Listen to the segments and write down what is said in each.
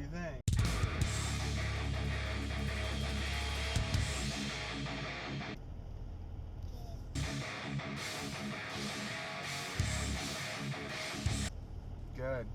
you think? Good.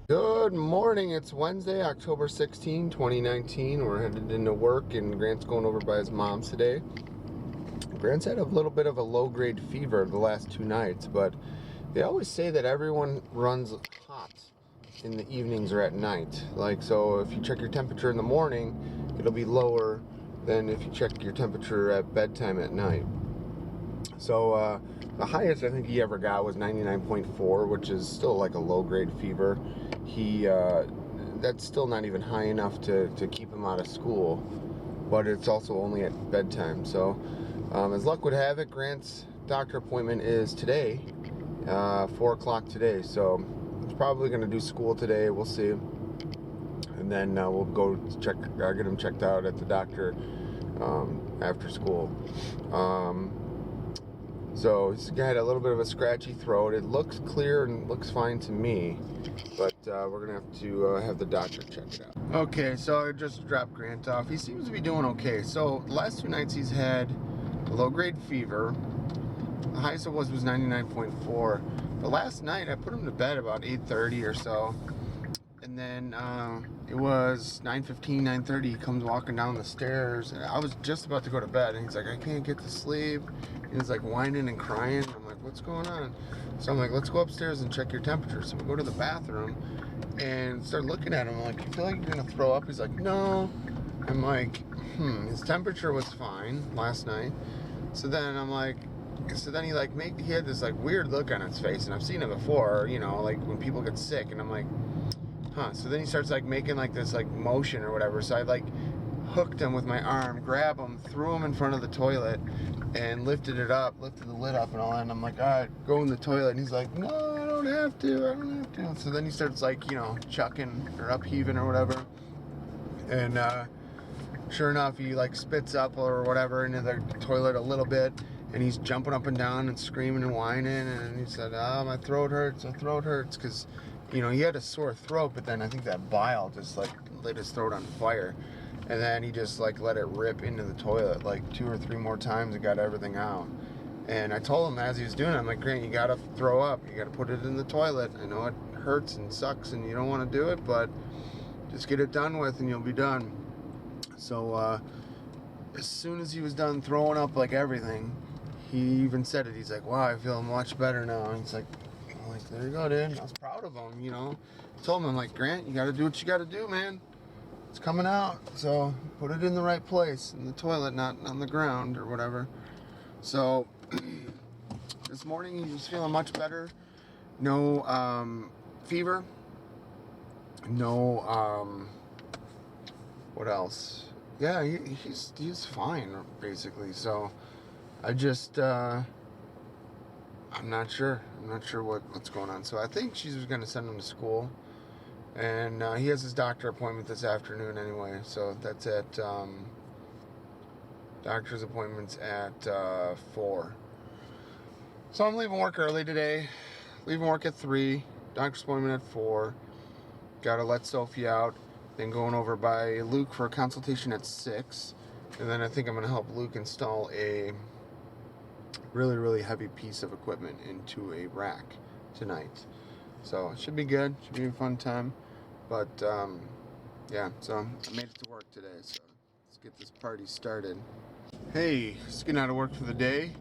Good morning. It's Wednesday, October 16, 2019. We're headed into work, and Grant's going over by his mom's today. Grant's had a little bit of a low-grade fever the last 2 nights, but they always say that everyone runs hot in the evenings or at night. Like, so if you check your temperature in the morning, it'll be lower than if you check your temperature at bedtime at night. So the highest I think he ever got was 99.4, which is still like a low-grade fever. That's still not even high enough to keep him out of school, but it's also only at bedtime. So as luck would have it, Grant's doctor appointment is today, 4 o'clock today. So he's probably going to do school today. We'll see. And then we'll go get him checked out at the doctor after school. So he's had a little bit of a scratchy throat. It looks clear and looks fine to me, but we're gonna have to have the doctor check it out. Okay, so I just dropped Grant off. He seems to be doing okay. So the last 2 nights he's had a low-grade fever. The highest it was 99.4. But last night I put him to bed about 8:30 or so, and then it was 9:15, 9:30. He comes walking down the stairs, and I was just about to go to bed, and he's like, I can't get to sleep. He's like whining and crying. I'm like, what's going on? So I'm like, let's go upstairs and check your temperature. So we go to the bathroom and start looking at him. I'm like, you feel like you're gonna throw up? He's like, no. I'm like, his temperature was fine last night. So then I'm like, he had this like weird look on his face, and I've seen it before, you know, like when people get sick, and I'm like, huh. So then he starts like making like this like motion or whatever. So I like hooked him with my arm, grabbed him, threw him in front of the toilet, and lifted the lid up and all that. And I'm like, all right, go in the toilet. And he's like, no, I don't have to. So then he starts like, you know, chucking or upheaving or whatever. And sure enough, he like spits up or whatever into the toilet a little bit. And he's jumping up and down and screaming and whining. And he said, my throat hurts. Because, you know, he had a sore throat, but then I think that bile just like lit his throat on fire. And then he just like let it rip into the toilet like 2 or 3 more times and got everything out. And I told him as he was doing it, I'm like, Grant, you gotta throw up. You gotta put it in the toilet. I know it hurts and sucks and you don't want to do it, but just get it done with and you'll be done. So as soon as he was done throwing up like everything, he even said it. He's like, wow, I feel much better now. And it's like, there you go, dude. I was proud of him, you know. I told him, I'm like, Grant, you gotta do what you gotta do, man. It's coming out, so put it in the right place, in the toilet, not on the ground or whatever. So this morning he was feeling much better. No fever. No what else? Yeah, he's fine basically. So I just I'm not sure what's going on. So I think she's gonna send him to school. And he has his doctor appointment this afternoon anyway, so that's at doctor's appointments at 4. So I'm leaving work early today. Leaving work at 3. Doctor's appointment at 4. Gotta let Sophie out. Then going over by Luke for a consultation at 6. And then I think I'm gonna help Luke install a really, really heavy piece of equipment into a rack tonight. So it should be good. Should be a fun time. But yeah, so I made it to work today. So let's get this party started. Hey, just getting out of work for the day,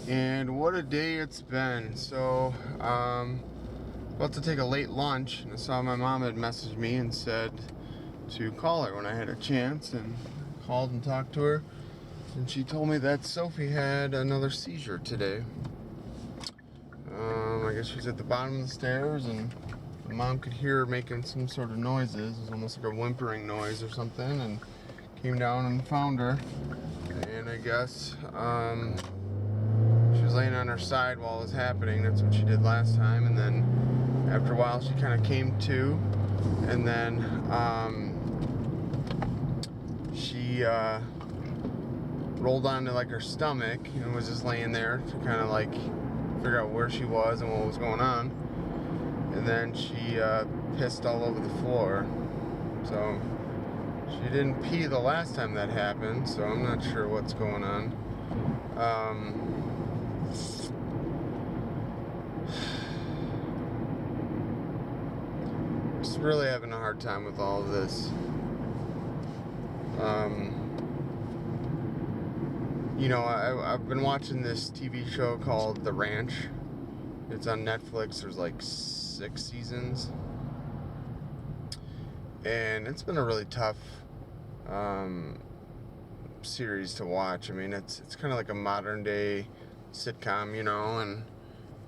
and what a day it's been. So about to take a late lunch, and I saw my mom had messaged me and said to call her when I had a chance, and called and talked to her, and she told me that Sophie had another seizure today. I guess she's at the bottom of the stairs, and the mom could hear her making some sort of noises. It was almost like a whimpering noise or something, and came down and found her. And I guess she was laying on her side while it was happening. That's what she did last time. And then after a while, she kind of came to, and then she rolled onto like her stomach and was just laying there to kind of like figure out where she was and what was going on. And and then she pissed all over the floor. So she didn't pee the last time that happened, so I'm not sure what's going on. Just really having a hard time with all of this. You know, I've been watching this TV show called The Ranch. It's on Netflix. There's like 6 seasons. And it's been a really tough series to watch. I mean, it's kind of like a modern day sitcom, you know, and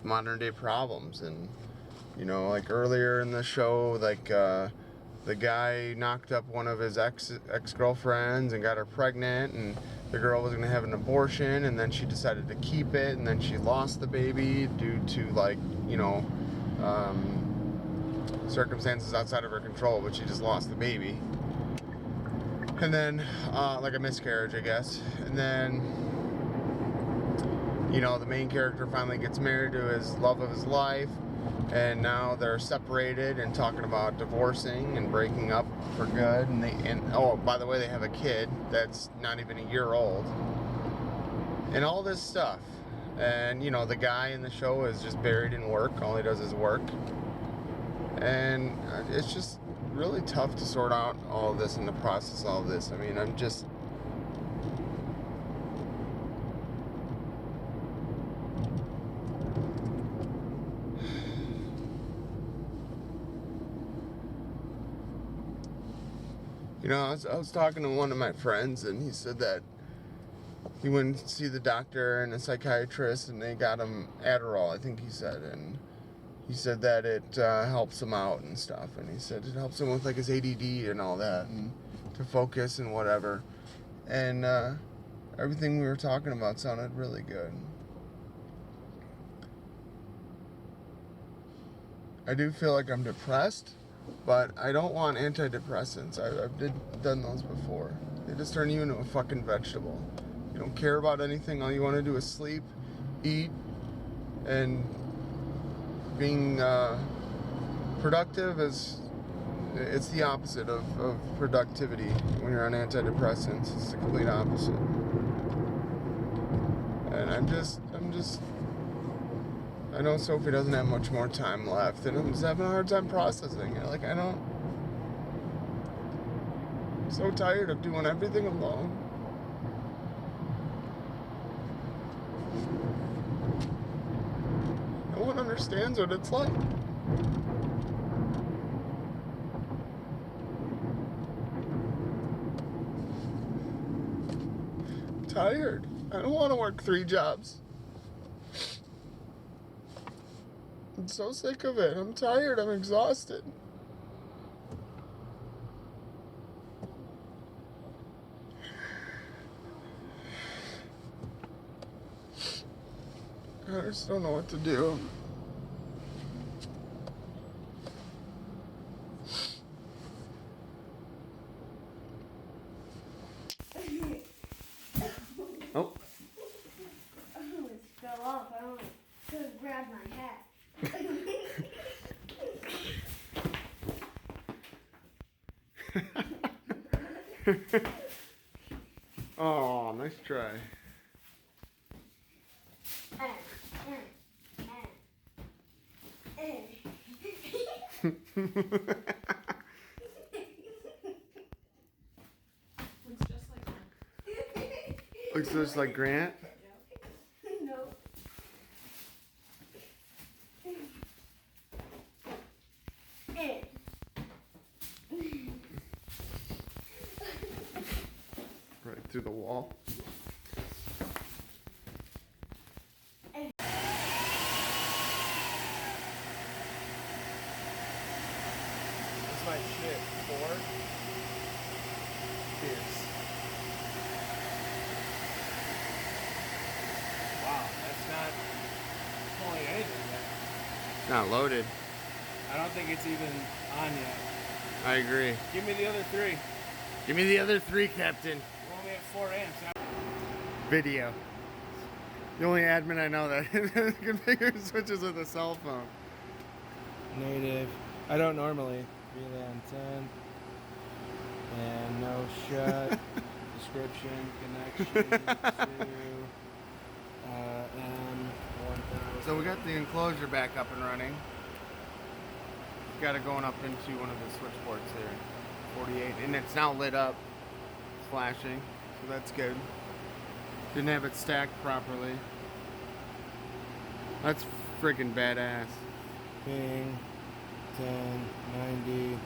modern day problems. And, you know, like earlier in the show, like the guy knocked up one of his ex-girlfriends and got her pregnant, and the girl was going to have an abortion, and then she decided to keep it, and then she lost the baby due to, like, you know, circumstances outside of her control, but she just lost the baby. And then, like a miscarriage, I guess. And then, you know, the main character finally gets married to his love of his life, and now they're separated and talking about divorcing and breaking up for good. And oh, by the way, they have a kid that's not even a year old, and all this stuff. And, you know, the guy in the show is just buried in work. All he does is work. And it's just really tough to sort out all of this and to process all of this. I mean, I'm just... You know, I was talking to one of my friends, and he said that he went to see the doctor and a psychiatrist, and they got him Adderall, I think he said, and he said that it helps him out and stuff, and he said it helps him with like his ADD and all that, and to focus and whatever, and everything we were talking about sounded really good. I do feel like I'm depressed, but I don't want antidepressants. I've done those before. They just turn you into a fucking vegetable. You don't care about anything. All you want to do is sleep, eat, and being productive it's the opposite of productivity when you're on antidepressants. It's the complete opposite. And I know Sophie doesn't have much more time left, and I'm just having a hard time processing it. Like, I'm so tired of doing everything alone. No one understands what it's like. I'm tired. I don't want to work 3 jobs. I'm so sick of it. I'm tired. I'm exhausted. I just don't know what to do. Oh. It fell off. I don't could grab my hat. Oh, nice try. Looks just like Grant. No. Right through the wall. That's my shit. 4. Cheers. Wow, that's not pulling anything yet. It's not loaded. I don't think it's even on yet. I agree. Give me the other 3. Give me the other 3, Captain. We're only at 4 amps. Video. The only admin I know that configures switches with a cell phone. native. I don't normally. VLAN 10. And no shut. Description, connection to M1000. So we got the enclosure back up and running. Got it going up into one of the switch ports here. 48, and it's now lit up. It's flashing, so that's good. Didn't have it stacked properly. That's freaking badass. Ping 1090